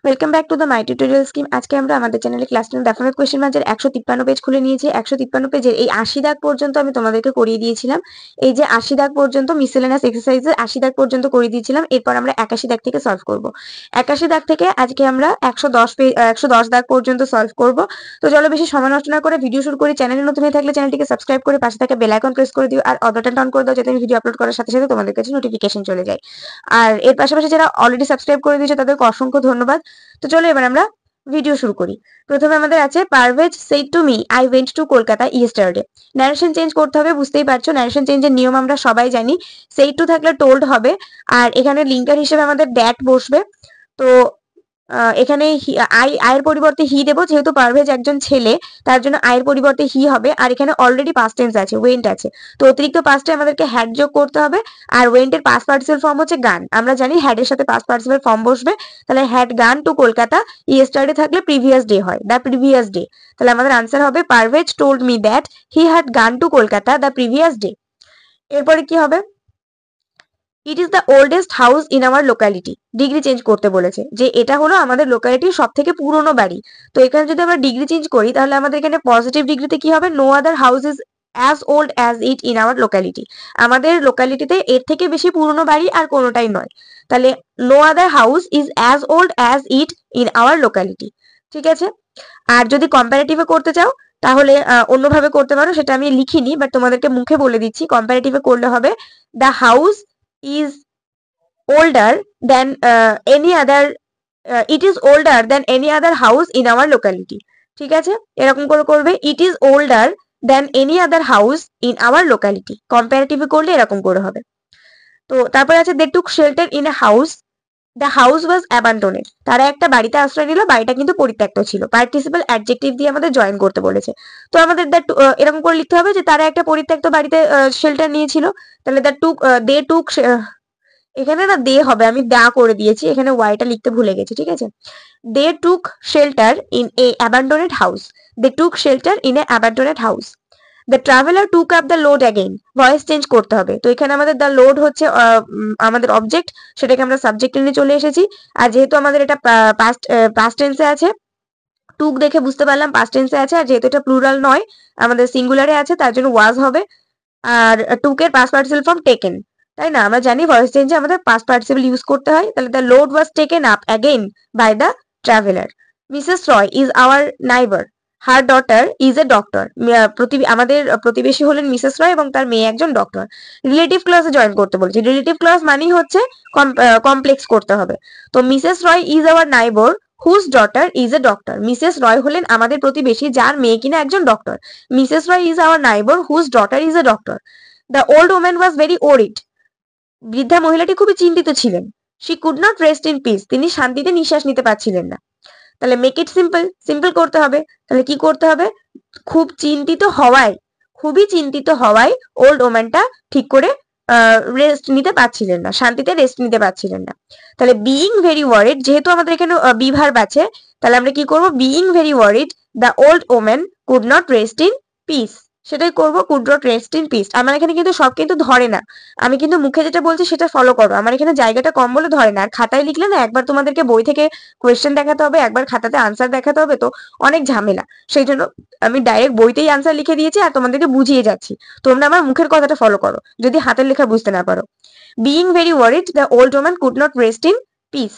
Welcome back to the my tutorial scheme. আজকে আমরা আমাদের চ্যানেলে ক্লাস 10 ডেফিনেট কোয়েশ্চেন ম্যাথের 153 পেজ খুলে নিয়েছি। 153 পেজের এই 80 দাগ পর্যন্ত আমি তোমাদেরকে করিয়ে দিয়েছিলাম। এই যে 80 দাগ পর্যন্ত মিসেলেনাস এক্সারসাইজের 80 দাগ পর্যন্ত করিয়ে দিয়েছিলাম। এরপর আমরা 81 দাগ থেকে সলভ করব। 81 দাগ থেকে আজকে আমরা 110 দাগ পর্যন্ত সলভ করব। তো চলো বেশি সময় নষ্ট না করে ভিডিও শুরু করি। চ্যানেলে নতুন হয়ে থাকলে চ্যানেলটিকে সাবস্ক্রাইব করে পাশে থাকা বেল আইকন প্রেস করে দিও আর অল বাটনটা অন করে দাও, যাতে আমি ভিডিও আপলোড করার সাথে সাথে তোমাদের কাছে নোটিফিকেশন চলে যায়। আর এর পাশাপাশি যারা অলরেডি সাবস্ক্রাইব করে দিয়েছে তাদেরকে অসংখ্য ধন্যবাদ। তো চলো এবার আমরা ভিডিও শুরু করি। প্রথমে আমাদের আছে Parvez shed to me I went two Kolkata yesterday. Narration change করতে হবে, বুঝতেই পারছো ন্যারেশন চেঞ্জের নিয়ম আমরা সবাই জানি। সেড টু থাকলে টোল্ড হবে, আর এখানে লিঙ্কার হিসেবে আমাদের দ্যাট বসবে। তো এখানে আয়ের পরিবর্তে হি দেবো, যেহেতু পারভেজ একজন ছেলে তার জন্য আয়ের পরিবর্তে হি হবে। আর এখানে অলরেডি পাস্ট টেন্স আছে, ওয়েন্ট আছে, তো অতিরিক্ত পাস্টে আমাদেরকে হ্যাড যোগ করতে হবে। আর ওয়েন্টের পাস্ট পার্টিসিপল ফর্ম হচ্ছে গান, আমরা জানি হ্যাডের সাথে পাস্ট পার্টিসিপল ফর্ম বসবে। তাহলে had gone to Kolkata, yesterday থাকলে প্রিভিয়াস ডে হয়, দ্য প্রিভিয়াস ডে। তাহলে আমাদের আনসার হবে Parvez told me that he had gone to Kolkata the previous day. এরপরে কি হবে, it is the oldest house in our locality. Degree change করতে বলেছে যে এটা হলো আমাদের লোকালিটির সব থেকে পুরনো বাড়ি। তো এখানে যদি আমরা ডিগ্রি চেঞ্জ করি তাহলে আমাদের এখানে পজিটিভ ডিগ্রিতে কি হবে, no other house is as old as it in our locality. আমাদের লোকালিটিতে এর থেকে বেশি পুরনো বাড়ি আর কোনোটাই নয়। তাহলে no other house is as old as it in our locality. ঠিক আছে। আর যদি কম্পারেটিভে করতে চাও তাহলে অন্যভাবে করতে পারো, সেটা আমি লিখিনি বাট তোমাদেরকে মুখে বলে দিচ্ছি। কম্পারেটিভে করলে হবে the house is older than any other it is older than any other house in our locality। ঠিক আছে, এরকম করে করবে, it is older than any other house in our locality। Comparative করলে এরকম করে হবে। তো তারপরে আছে they took shelter in a house, the house was abandoned। তারা একটা বাড়িতে আশ্রয় নিল, বাড়িটা কিন্তু পরিত্যক্ত ছিল। পার্টিসিপল অ্যাডজেক্টিভ দিয়ে আমাদের জয়েন করতে বলেছে। তো আমাদের এরকম করে লিখতে হবে যে তারা একটা পরিত্যক্ত বাড়িতে শেল্টার নিয়েছিল। তাহলে দে টুক, এখানে না দে হবে, আমি দা করে দিয়েছি, এখানে ওয়াইটা লিখতে ভুলে গেছি। ঠিক আছে, they took shelter in a abandoned house, they took shelter in a abandoned house. The traveller took up the load again, voice change করতে হবে। তো এখানে আমাদের দ্য লোড হচ্ছে আমাদের অবজেক্ট, সেটাকে আমরা সাবজেক্ট নিয়ে চলে এসেছি। আর যেহেতু আমাদের এটা পাস্ট টেন্সে আছে, টুক দেখে বুঝতে পারলাম পাস্ট টেন্সে আছে, আর যেহেতু এটা প্লুরাল নয় আমাদের সিঙ্গুলারে আছে তার জন্য ওয়াজ হবে। আর Tuker past participle form taken, তাই না? আমরা জানি ভয়েস চেঞ্জে আমাদের পাস্ট পার্টিসিপল ইউজ করতে হয়। তাহলে the load was taken up again by the traveller. Mrs Roy is our neighbour, her daughter is a doctor. আমাদের প্রতিবেশী হলেন মিসেস রয় এবং তার মেয়ে একজন ডক্টর। রিলেটিভ ক্লজে জয়েন করতে বলেছে। রিলেটিভ ক্লজ মানেই হচ্ছে কমপ্লেক্স করতে হবে। তো Mrs Roy is our neighbour whose daughter is a doctor. Mrs Roy হলেন আমাদের প্রতিবেশী যার মেয়ে কিনা একজন doctor. Mrs Roy is our neighbour whose daughter is a doctor. The old woman was very worried, বৃদ্ধা মহিলাটি খুবই চিন্তিত ছিলেন। She could not rest in peace, তিনি শান্তিতে নিঃশ্বাস নিতে পারছিলেন না। তাহলে মেক ইট সিম্পল, সিম্পল করতে হবে। তাহলে কি করতে হবে, খুবই চিন্তিত হওয়ায় ওল্ড ওম্যানটা ঠিক করে রেস্ট নিতে পারছিলেন না, শান্তিতে রেস্ট নিতে পারছিলেন না। তাহলে বিইং ভেরি ওয়ারিড, যেহেতু আমাদের এখানে বি ভার্ব আছে, তাহলে আমরা কি করব, being very worried the old woman could not rest in piece, সেটাই করব, could not rest in piece. আমার এখানে কিন্তু সব কিন্তু ধরে না, আমি কিন্তু মুখে যেটা বলছি সেটা ফলো করো। আমার এখানে জায়গাটা কম বলে ধরে না। আর খাতায় লিখলে না একবার তোমাদেরকে বই থেকে কোয়েশ্চেন দেখাতে হবে, একবার খাতাতে আনসার দেখাতে হবে, তো অনেক ঝামেলা। সেই জন্য আমি ডাইরেক্ট বইতেই আনসার লিখে দিয়েছি আর তোমাদেরকে বুঝিয়ে যাচ্ছি। তোমরা আমার মুখের কথাটা ফলো করো যদি হাতের লেখা বুঝতে না পারো। Being very worried the old woman could not rest in peace.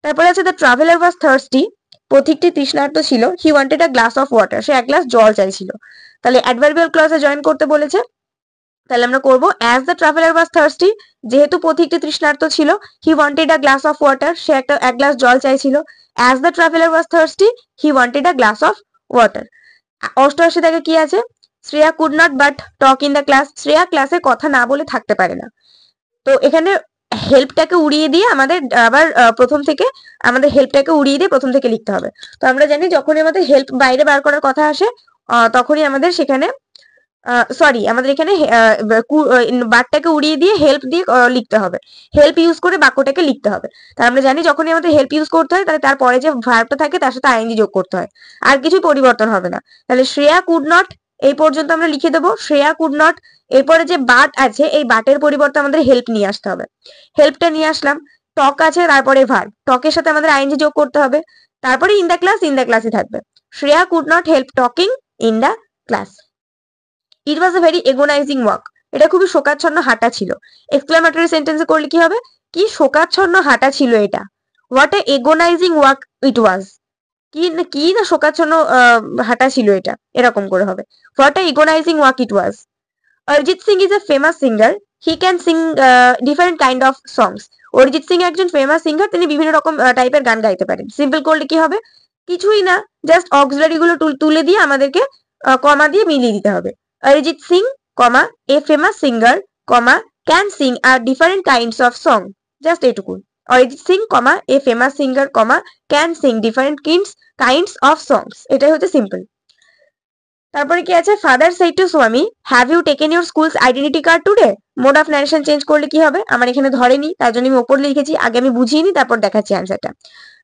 তারপরে আছে দ্য ট্রাভেলার ওয়াজ থার্স্টি, পথিকটি তৃষ্ণার্ত ছিল। He wanted a glass of water, সে এক গ্লাস জল চাইছিল। তাহলে অ্যাডভার্বিয়াল ক্লজে জয়েন করতে বলেছে। তাহলে আমরা করব as the traveller was thirsty, যেহেতু পথিকটি তৃষ্ণার্ত ছিল। He wanted a glass of water, সে এক গ্লাস জল চাইছিল। As the traveller was thirsty he wanted a glass of water. 88 থেকে কি আছে, Shreya could not but talk in the class, Shreya ক্লাসে কথা না বলে থাকতে পারে না। তো এখানে হেল্পটাকে উড়িয়ে দিয়ে আমাদের আবার প্রথম থেকে প্রথম থেকে লিখতে হবে। তো আমরা জানি যখনই আমাদের হেল্প বাইরে বার করার কথা আসে তখনই আমাদের সেখানে আমাদের এখানে বারটাকে উড়িয়ে দিয়ে হেল্প দিয়ে লিখতে হবে। হেল্প ইউজ করে বাক্যটাকে লিখতে হবে। তাহলে আমরা জানি যখনই আমাদের হেল্প ইউজ করতে হয় তাহলে তারপরে যে ভার্বটা থাকে তার সাথে আইএনজি যোগ করতে হয়, আর কিছু পরিবর্তন হবে না। তাহলে শ্রেয়া কুড নট এই পর্যন্ত আমরা লিখে দেবো, শ্রেয়া কুড নট। এরপরে যে বাট আছে এই বাটের পরিবর্তে আমাদের হেল্প নিয়ে আসতে হবে। হেল্পটা নিয়ে আসলাম। টক আছে, তারপরে ভার্ব, টকের সাথে আমাদের আইএনজি যোগ করতে হবে, তারপরে in the class, in the ক্লাসই থাকবে। Shreya could not help talking in the class. It was a very agonising walk, এটা খুবই শোকাচ্ছন্ন হাঁটা ছিল। এক্সক্লামেটরি সেন্টেন্সে করলে কি হবে, কি শোকাচ্ছন্ন হাঁটা ছিল এটা। What a agonising walk it ওয়াজ, কি না শোকাচ্ছন্ন হাঁটা ছিল এটা, এরকম করে হবে। What a agonising walk it was. Arijit Singh is a famous singer, he can sing different kind of songs. Arijit Singh একজন ফেমাস সিঙ্গার, তিনি বিভিন্ন রকম টাইপের গান গাইতে পারেন। সিম্পল করলে কি হবে, কিছুই না, জাস্ট অক্সিলারি গুলো তুলে দিয়ে আমাদেরকে কমা দিয়ে মিলিয়ে দিতে হবে। Arijit Singh, comma, a famous singer, comma, can sing আর different kinds of song, just এইটুকু। Arijit Singh, comma, a famous singer, comma, can sing different kinds of songs, এটাই হচ্ছে সিম্পল। তারপরে কি আছে, father said to Swami, have you taken your schools identity card today. Mode of narration change করলে কি হবে, আমার এখানে ধরেনি, তার জন্য আমি ওপর লিখেছি, আগে আমি বুঝিয়ে নি, তারপর দেখাচ্ছি অ্যান্সারটা।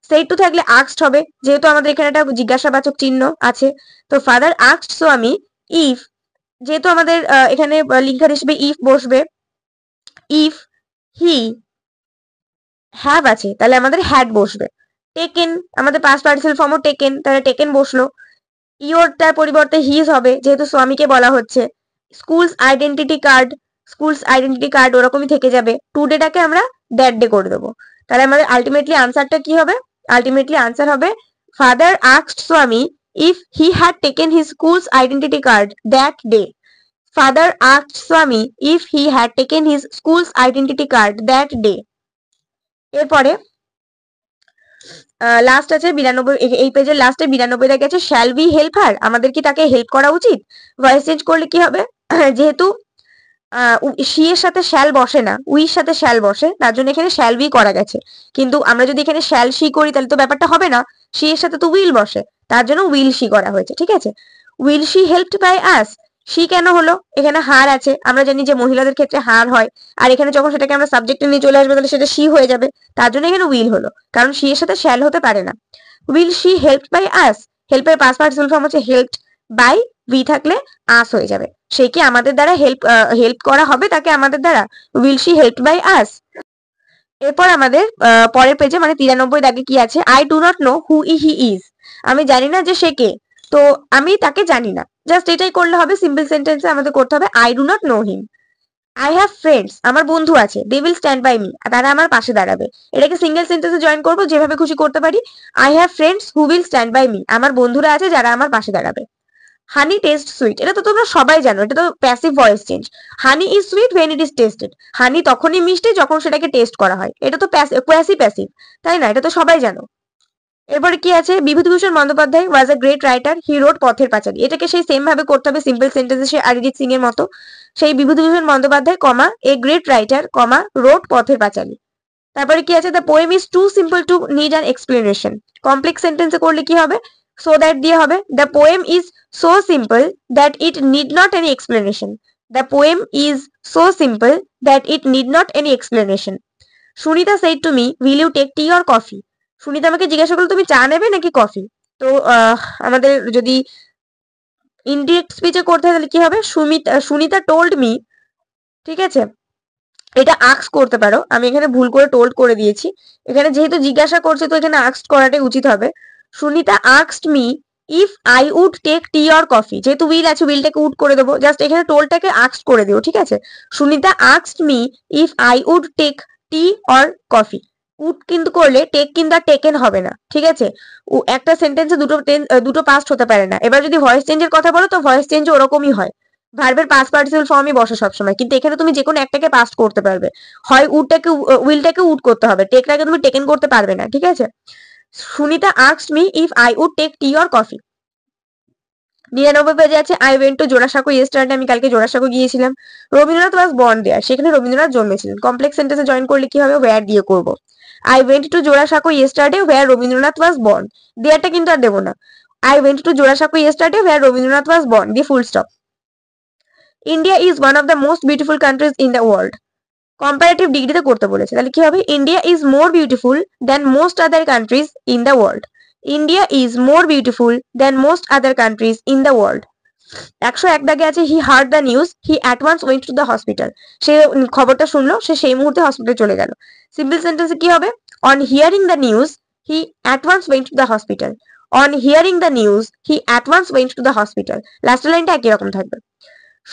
সেড টু থাকলে আস্কড হবে, যেহেতু আমাদের এখানে একটা জিজ্ঞাসাবাচক চিহ্ন আছে, তো ফাদার আস্কড স্বামী ইফ, যেহেতু আমাদের এখানে লিঙ্কার হিসেবে ইফ বসবে, ইফ হি হ্যাভ আছে তাহলে আমাদের হ্যাড বসবে। টেকেন, আমাদের পাস্ট পার্টিসিপল ফর্মও টেকেন, তাহলে টেকেন বসলো। ইওরটার পরিবর্তে হিজ হবে, যেহেতু স্বামীকে বলা হচ্ছে। স্কুলস আইডেন্টিটি কার্ড ওরকমই থেকে যাবে। টুডেটাকে আমরা দ্যাট ডে করে দেবো। তাহলে আমাদের আলটিমেটলি আনসারটা কি হবে, আলটিমেটলি আনসার হবে father asked Swami if he had taken his schools identity card that day. Father asked Swami if he had taken his schools identity card that day. এরপরে লাস্ট আছে 92, এই পেজের লাস্টে 92 দেখে আছে, শ্যাল উই হেল্প হার, আমাদের কি তাকে হেল্প করা উচিত। ভয়েস চেঞ্জ করলে কি হবে, যেহেতু শি এর সাথে শ্যাল বসে না, উইর সাথে শ্যাল বসে, তার জন্য এখানে শ্যাল উই করা গেছে। কিন্তু আমরা যদি এখানে শ্যাল শি করি তাহলে তো ব্যাপারটা হবে না, শি এর সাথে তো উইল বসে, তার জন্য উইল শি করা হয়েছে, ঠিক আছে। Will she helped by us, she কেন হলো, এখানে হার আছে, আমরা জানি যে মহিলাদের ক্ষেত্রে হার হয়, আর এখানে যখন সেটাকে আমরা সাবজেক্টে নিয়ে চলে আসবো তাহলে সেটা শি হয়ে যাবে, তার জন্য এখানে উইল হলো, কারণ শি এর সাথে শ্যাল হতে পারে না। Will she helped by us, হেল্পের পাস্ট পার্টিসিপল ফর্ম হচ্ছে হেল্পড বাই, উই থাকলে আস হয়ে যাবে। সে কি আমাদের দ্বারা হেল্প করা হবে তাকে আমাদের দ্বারা, will she helped by us. এরপর আমাদের পরের পেজে মানে 93 দাগে কি আছে, I do not know who he is, আমি জানি না যে সে কে, তো আমি তাকে জানি না, জাস্ট এটাই করলে হবে। সিম্পল সেন্টেন্সে আমাদের করতে হবে I do not know him. I have friends, আমার বন্ধু আছে, they will stand by me, তারা আমার পাশে দাঁড়াবে। এটাকে সিঙ্গেল সেন্টেন্সে জয়েন করবো, যেভাবে খুশি করতে পারি। I have friends who will stand by me, আমার বন্ধুরা আছে যারা আমার পাশে দাঁড়াবে। হানি টেস্ট সুইট, এটা তো তোমরা সবাই জানো, এটা তো passive voice change. Honey is sweet when it is tested, honey তখনই মিষ্টি যখন সেটাকে টেস্ট করা হয়, এটা তো প্যাসিভ, তাই না, এটা তো সবাই জানো। এরপরে কি আছে, Bibhutibhushan Bandyopadhyay was a great writer, he wrote Pather Panchali, এটাকে সেই সেম ভাবে করতে হবে সিম্পল সেন্টেন্সে, সে অরিজিৎ সিং এর মতো। সেই Bibhutibhushan Bandyopadhyay, comma, a great writer, comma, wrote Pather Panchali. তারপরে কি আছে, the poem is too simple to need an explanation, complex সেন্টেন্সে করলে কি হবে, সো দ্যাট দিয়ে হবে। The poem is so simple that it need not any explanation, the poem is so simple that it need not any explanation. Sunita said to me, will you take tea or coffee, Sunita আমাকে জিজ্ঞাসা করলো তুমি চা নেবে নাকি coffee. তো আমাদের যদি ইনডিরেক্ট স্পিচে করতে হয় তাহলে কি হবে, সুনিতা টোল্ড মি, ঠিক আছে, এটা আক্স করতে পারো, আমি এখানে ভুল করে টোল্ড করে দিয়েছি, এখানে যেহেতু জিজ্ঞাসা করছে তো এখানে আক্সড করাটাই উচিত হবে। সুনিতা আক্সড me if I would take tea or coffee, যেহেতু উইল আছে উইলটাকে উড করে দেবো, জাস্ট এখানে টোলটাকে আক্সড করে দিও, ঠিক আছে। সুনিতা আক্সড me if I would take tea or coffee, would কিন্তু করলে টেক কিন্তু আর টেকেন হবে না, ঠিক আছে। একটা সেন্টেন্সে দুটো পাস্ট হতে পারে না। এবার যদি ভয়েস চেঞ্জের কথা বলো তো ভয়েস চেঞ্জ ওরকমই হয়, ভার্বের পাস্ট পার্টিসিপল ফর্মই বসে সবসময়, কিন্তু এখানে তুমি যে কোনো একটাকে পাস্ট করতে পারবে, হয় উইলটাকে উড করতে হবে, টেকটাকে তুমি টেকেন করতে পারবে না, ঠিক আছে। Sunita asked me if I would take tea or coffee. 99 পেজে আছে, I went to Jorasanko yesterday, আমি কালকে জোড়াসাঁকো গিয়েছিলাম। রবীন্দ্রনাথ ওয়াজ বর্ন দেয়ার, সেখানে রবীন্দ্রনাথ জন্মেছিলেন। কমপ্লেক্স সেন্টেন্সে জয়েন করলে কি হবে, ওয়্যার দিয়ে করব। I went to Jorasanko yesterday where Rabindranath was born, দেয়ারটা কিন্তু আর দেবো না। I went to Jorasanko yesterday where Rabindranath was born দিয়ে full stop. India is one of the most beautiful countries in the world, comparative ডিগ্রিতে করতে বলেছে, তাহলে কি হবে, India is more beautiful than most other countries in the world, India is more beautiful than most other countries in the world. 101 দাগে আছে he heard the news, he at once went to the hospital. সে খবরটা শুনলো, সে সেই মুহূর্তে হসপিটালে চলে গেল। সিম্পল সেন্টেন্সে কি হবে? On hearing the news he at once went to the hospital. On hearing the news he at once went to the hospital. লাস্টের লাইনটা একই রকম থাকবে।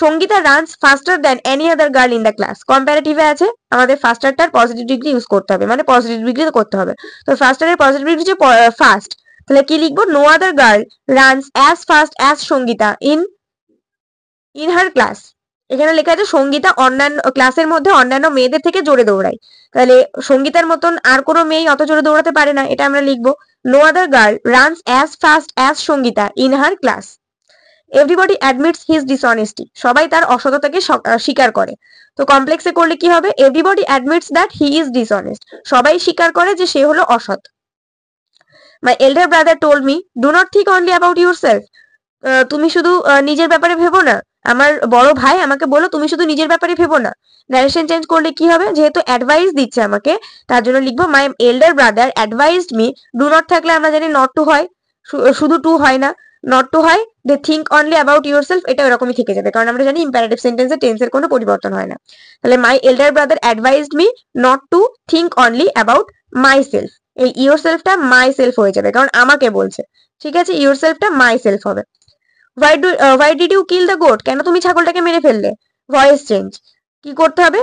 Sangeeta runs faster than any other girl in the class. কম্পারেটিভে আছে আমাদের ফাস্টারটার positive degree use করতে হবে, মানে পজিটিভ ডিগ্রি করতে হবে। তো ফাস্টারের পজিটিভ ডিগ্রি হচ্ছে ফাস্ট, তাহলে কি লিখবো? No other girl runs as fast as Sangeeta in her class. এখানে লেখা আছে সঙ্গীতা অন্যান্য ক্লাসের মধ্যে অন্যান্য মেয়েদের থেকে জোরে দৌড়ায়, তাহলে সঙ্গীতার মতন আর কোনো মেয়ে অত জোরে দৌড়াতে পারে না, এটা আমরা লিখবো no other girl runs as fast as Sangeeta in her class. Everybody admits his dishonesty. সবাই তার অসততাকে স্বীকার করে। তো কমপ্লেক্সে করলে কি হবে? Everybody admits that he is dishonest. সবাই স্বীকার করে যে সে হলো অসৎ। My elder brother told me do not think only about yourself. তুমি শুধু নিজের ব্যাপারে ভেবো না। আমার বড় ভাই আমাকে বলো তুমি শুধু নিজের ব্যাপারে ভেবো না। নারেশন চেঞ্জ করলে কি হবে? যেহেতু অ্যাডভাইস দিচ্ছে আমাকে, তার জন্য লিখবো my elder brother advised me. Do not থাকলে আমরা জানি নট টু হয়, শুধু টু হয় না, নট টু হয়। They think only about yourself, এটা এরকমই থেকে যাবে, কারণ আমরা জানি ইম্পারেটিভ সেন্টেন্সে টেন্সের কোনো পরিবর্তন হয় না। তাহলে my elder brother advised me not to think only about myself. এই ইউর সেলফটা মাই সেলফ হয়ে যাবে, কারণ আমাকে বলছে। ঠিক আছে, ইউর সেলফটা মাই সেলফ হবে। Why did you kill the goat? কেন তুমি ছাগলটাকে মেরে ফেললে? ভয়েস চেঞ্জ কি করতে হবে?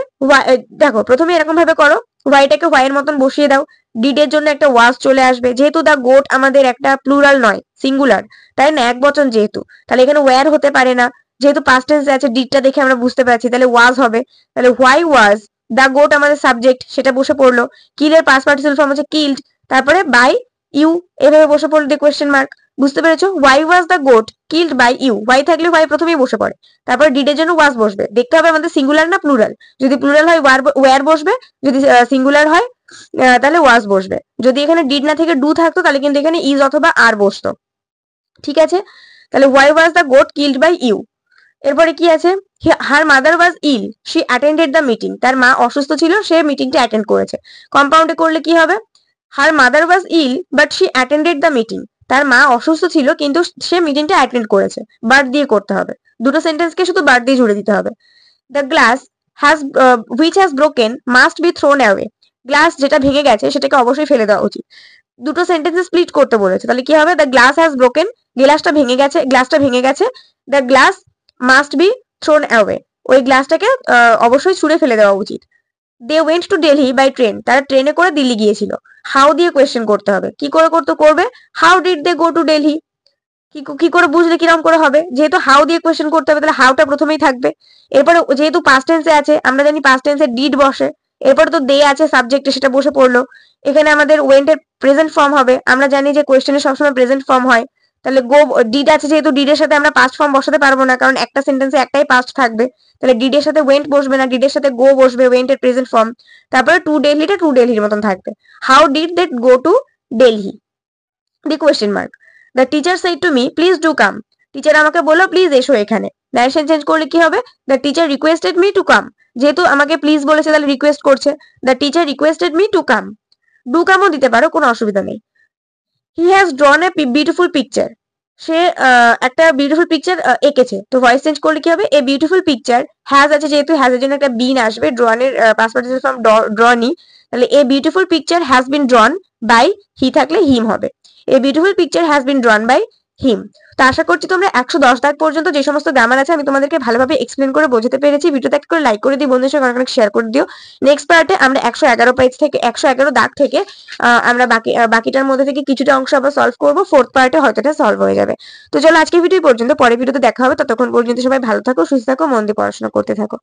দেখো প্রথমে এরকম ভাবে করো, হোয়াইটাকে হোয়াই এর মতন বসিয়ে দাও, ডিডের জন্য একটা ওয়াজ চলে আসবে। যেহেতু দ্য গোট আমাদের একটা প্লুরাল নয়, সিঙ্গুলার, তাই না, এক বচন যেহেতু, তাহলে এখানে ওয়্যার হতে পারে না। যেহেতু পাস্ট টেন্সে আছে, ডিডটা দেখে আমরা বুঝতে পারছি, তাহলে ওয়াজ হবে। তাহলে হোয়াই ওয়াজ দ্য গোট আমাদের সাবজেক্ট, সেটা বসে পড়লো। কিলের পাস্ট পার্টিসিপল ফর্ম হচ্ছে কিল্ড, তারপরে বাই ইউ, এভাবে বসে পড়লো দিয়ে কোয়েশ্চেন মার্ক। বুঝতে পেরেছো? Why was the goat killed by you. Why থাকলে ওয়াই প্রথমেই বসে পড়ে, তারপর ডিডের জন্য ওয়াজ বসবে। দেখতে হবে আমাদের সিঙ্গুলার না প্লুরাল। যদি প্লুরাল হয় ওয়ার বসবে, যদি সিঙ্গুলার হয় তাহলে ওয়াজ বসবে। যদি এখানে ডিড না থেকে ডু থাকতো তাহলে কিন্তু এখানে ইজ অথবা আর বসতো। ঠিক আছে, তাহলে why was the goat killed by you. এরপরে কি আছে? Her mother was ill, she attended the meeting. তার মা অসুস্থ ছিল, সে মিটিংটা অ্যাটেন্ড করেছে। কম্পাউন্ডে করলে কি হবে? Her mother was ill but she attended the meeting. তার মা অসুস্থ ছিল কিন্তু সে মিটিংটা অ্যাটেন্ড করেছে। বাট দিয়ে করতে হবে, দুটো সেন্টেন্সকে শুধু বাট দিয়ে জুড়ে দিতে হবে। The glass has which has broken must be thrown away. Glass যেটা ভেঙে গেছে সেটাকে অবশ্যই ফেলে দেওয়া উচিত। দুটো সেন্টেন্সে স্প্লিট করতে বলেছে, তাহলে কি হবে? দ্য গ্লাস হ্যাজ ব্রোকেন, গ্লাসটা ভেঙে গেছে। The glass must be thrown away, ওই গ্লাসটাকে অবশ্যই ছুঁড়ে ফেলে দেওয়া উচিত। They went to Delhi by train, তারা ট্রেনে করে দিল্লি গিয়েছিল। হাউ দিয়ে কোয়েশ্চেন করতে হবে, কি করে করবে? How did they go to Delhi. কি করে বুঝলে কিরকম করে হবে? যেহেতু হাউ দিয়ে কোয়েশ্চেন করতে হবে, তাহলে হাউটা প্রথমেই থাকবে। এরপরে যেহেতু পাস্ট টেন্সে আছে, আমরা জানি পাস্ট টেন্সে ডিড বসে, এরপরে তো দে আছে সাবজেক্টে, সেটা বসে পড়লো। এখানে আমাদের ওয়েন্ট এর প্রেজেন্ট ফর্ম হবে, আমরা জানি যে কোয়েশ্চেনে সবসময় প্রেজেন্ট ফর্ম হয়। তাহলে গো ডিড আছে, যেহেতু ডিডের সাথে আমরা পাস্ট ফর্ম বসাতে পারবো না, কারণ একটা সেন্টেন্সে একটাই পাস্ট থাকবে। তাহলে ডিডের সাথে ওয়েন্ট বসবে না, ডিডের সাথে গো বসবে, ওয়েন্ট এর প্রেজেন্ট ফর্ম। তারপরে টু দিল্লিটা টু দিল্লির মতন থাকবে। How did they go to Delhi, the question mark. The teacher said to me please do come. টিচার আমাকে বললো প্লিজ এসো এখানে। নারেশন চেঞ্জ করলে কি হবে? The teacher requested me to come. যেহেতু আমাকে প্লিজ বলেছে তাহলে রিকোয়েস্ট করছে। The teacher requested me to come. Do কামও দিতে পারো, কোনো অসুবিধা নেই। He has drawn a beautiful picture. সে একটা বিউটিফুল পিকচার এঁকেছে। তো ভয়েস চেঞ্জ করলে কি হবে? এ বিউটিফুল পিকচার হ্যাজ আছে, যেহেতু হ্যাজ এর জন্য একটা বিন আসবে, ড্রনের পাস্ট পার্টিসিপল ফর্ম ড্রনি, তাহলে a beautiful picture has been drawn by, he থাকলে হিম হবে। A beautiful picture has been drawn by him. তো আশা করছি তোমরা 110 দাগ পর্যন্ত যে সমস্ত গ্রামার আছে আমি তোমাদেরকে ভালোভাবে এক্সপ্লেন করে বোঝাতে পেরেছি। ভিডিওটা একটা করে লাইক করে দিই, বন্ধুদের সঙ্গে অনেক শেয়ার করে দিও। নেক্সট পার্টে আমরা 111 পেজ থেকে 111 দাগ থেকে আমরা বাকিটার মধ্যে থেকে কিছুটা অংশ আবার সলভ করবো। ফোর্থ পার্টে হয়তো এটা সলভ হয়ে যাবে। তো চলো আজকের ভিডিও পর্যন্ত, পরের ভিডিওতে দেখা হবে। ততক্ষণ পর্যন্ত সবাই ভালো থাকো, সুস্থ থাকো, মন দিয়ে পড়াশোনা করতে থাকো।